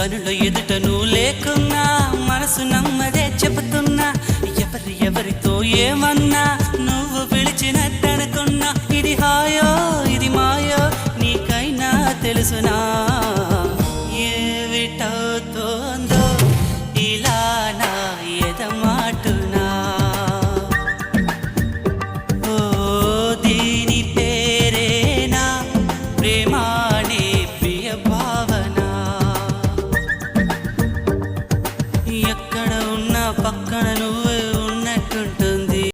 కనుల ఎదుట నువ్వు లేకున్నా మనసు నమ్మదే చెబుతున్నా ఎవరితో ఏమన్నా నువ్వు పిలిచినట్టనుకున్నా ఇది హాయో ఇది మాయో నీకైనా తెలుసునా